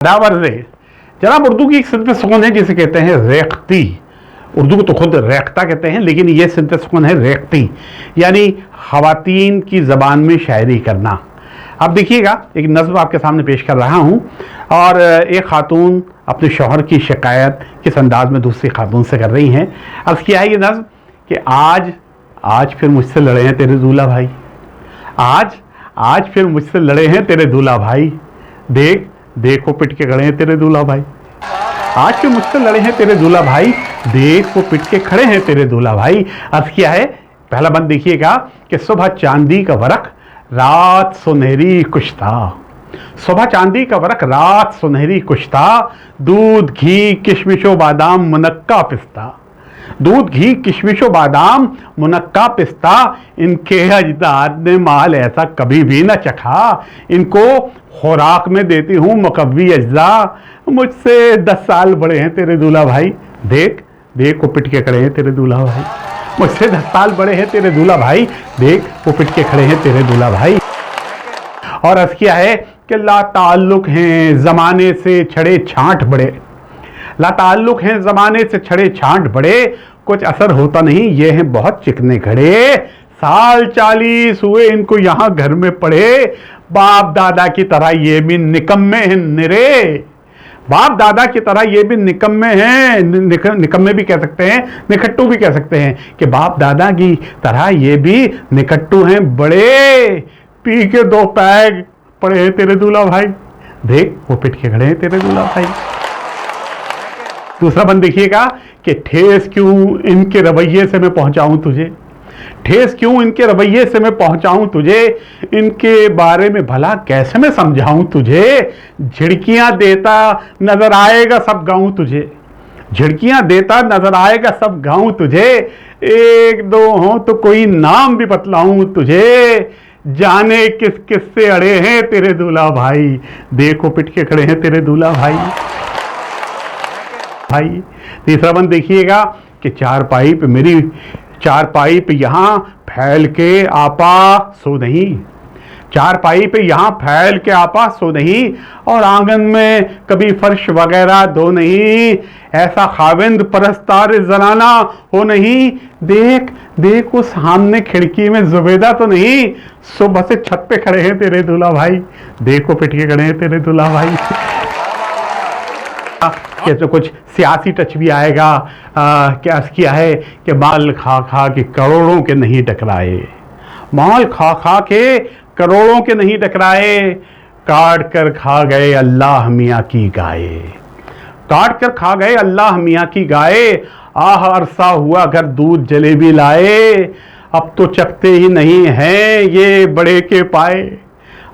The power से जनाब, उर्दू की एक सिद्ध सुकून है जिसे कहते हैं रेख्ती। उर्दू को तो खुद रेख्ता कहते हैं, लेकिन ये सिद्ध सुकून है रेख्ती, यानी ख़वातीन की ज़बान में शायरी करना। अब देखिएगा, एक नज़्म आपके सामने पेश कर रहा हूँ और एक ख़ातून अपने शौहर की शिकायत किस अंदाज में दूसरी ख़ातून से कर रही हैं। अर्ज़ किया है ये नज़्म कि आज फिर मुझसे लड़े हैं तेरे दूल्हा भाई, आज फिर मुझसे लड़े हैं तेरे दूल्हा भाई, देख वो पिट के खड़े हैं तेरे दूल्हा भाई। आज फिर मुझसे लड़े हैं तेरे दूल्हा भाई, देख वो पिट के खड़े हैं तेरे दूल्हा भाई। अर्ज़ किया है, पहला बंद देखिएगा कि सुबह चांदी का वरक रात सुनहरी कुश्ता, सुबह चांदी का वरक रात सुनहरी कुश्ता, दूध घी किशमिशो बादाम मुनक्का पिस्ता, दूध घी किशमिशो बादाम मुनक्का पिस्ता, इनके अजदाद ने माल ऐसा कभी भी न चखा, इनको खुराक में देती हूँ मुकव्वी अज्जा, मुझसे 10 साल बड़े हैं तेरे दूल्हा भाई, देख वो पिट के खड़े हैं तेरे दूल्हा भाई, मुझसे 10 साल बड़े हैं तेरे दूल्हा भाई, देख वो पिट के खड़े हैं तेरे दूल्हा भाई। और अर्ज़ किया है कि ला ताल्लुक हैं ज़माने से छड़े छांट बड़े, ला ताल्लुक हैं ज़माने से छड़े छांट बड़े, कुछ असर होता नहीं ये हैं बहुत चिकने घड़े, साल 40 हुए इनको यहाँ घर में पड़े, बाप दादा की तरह ये भी निकम्मे हैं निरे, बाप दादा की तरह ये भी निकम्मे हैं, निकम्मे भी कह सकते हैं, निकट्टू भी कह सकते हैं कि बाप दादा की तरह ये भी निकट्टू हैं बड़े, पी के 2 पैग पड़े हैं तेरे दूल्हा भाई, देख वो पिट के खड़े हैं तेरे दूल्हा भाई। दूसरा बंद देखिएगा कि ठेस क्यों इनके रवैये से मैं पहुंचाऊं तुझे, ठेस क्यों इनके रवैये से मैं पहुंचाऊं तुझे, इनके बारे में भला कैसे मैं समझाऊं तुझे, झिड़कियां देता नजर आएगा सब गाऊं तुझे, झिड़कियां देता नजर आएगा सब गाऊं तुझे, 1-2 हो तो कोई नाम भी बतलाऊं तुझे, जाने किस किस से अड़े हैं तेरे दूल्हा भाई, देखो पिट के खड़े हैं तेरे दूल्हा भाई। तीसरा बंद देखिएगा कि चारपाई पे यहाँ फैल के आपा सो नहीं, चारपाई पे यहाँ फैल के आपा सो नहीं, और आंगन में कभी फर्श वगैरह धो नहीं, ऐसा खाविंद परस्तार जनाना हो नहीं, देख वो सामने खिड़की में जुबेदा तो नहीं, सुबह से छत पे खड़े हैं तेरे दूल्हा भाई, देखो पिट के खड़े हैं तेरे दूल्हा भाई। कि तो कुछ सियासी टच भी आएगा। क्या किया है कि माल खा खा के करोड़ों के नहीं टकराए, माल खा खा के करोड़ों के नहीं टकराए, काट कर खा गए अल्लाह मियाँ की गाय, काट कर खा गए अल्लाह मियाँ की गाय, आह अरसा हुआ घर दूध जलेबी लाए, अब तो चखते ही नहीं हैं ये बड़े के पाए,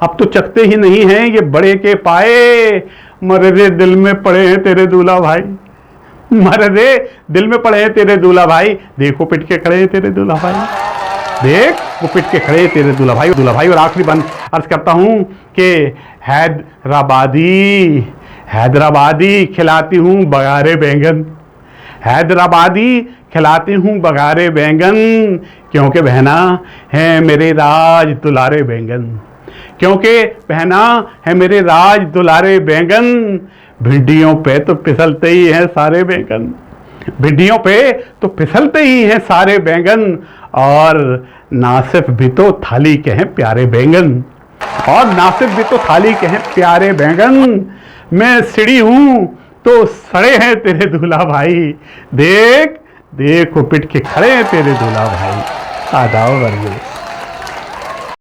अब तो चखते ही नहीं हैं ये बड़े के पाए, मर्दे दिल में पड़े हैं तेरे दूल्हा भाई, मर्दे दिल में पड़े हैं तेरे दूल्हा भाई, देखो पिट के खड़े हैं तेरे दूल्हा भाई, देख वो पिट के खड़े हैं तेरे दूल्हा भाई। और आखिरी बंद अर्ज करता हूँ कि हैदराबादी खिलाती हूँ बगारे बैंगन, हैदराबादी खिलाती हूँ बगारे बैंगन, क्योंकि बहना है मेरे राज दुलारे बैंगन, क्योंकि बहना है मेरे राज दुलारे बैंगन, भिंडियों पे तो फिसलते ही हैं सारे बैंगन, भिंडियों पे तो फिसलते ही हैं सारे बैंगन, और नासिफ भी तो थाली के हैं प्यारे बैंगन, और नासिफ भी तो थाली के हैं प्यारे बैंगन, मैं सिड़ी हूँ तो सड़े हैं तेरे दूल्हा भाई, देख वो पिट के खड़े हैं तेरे दूल्हा भाई। आदाब वर्गे।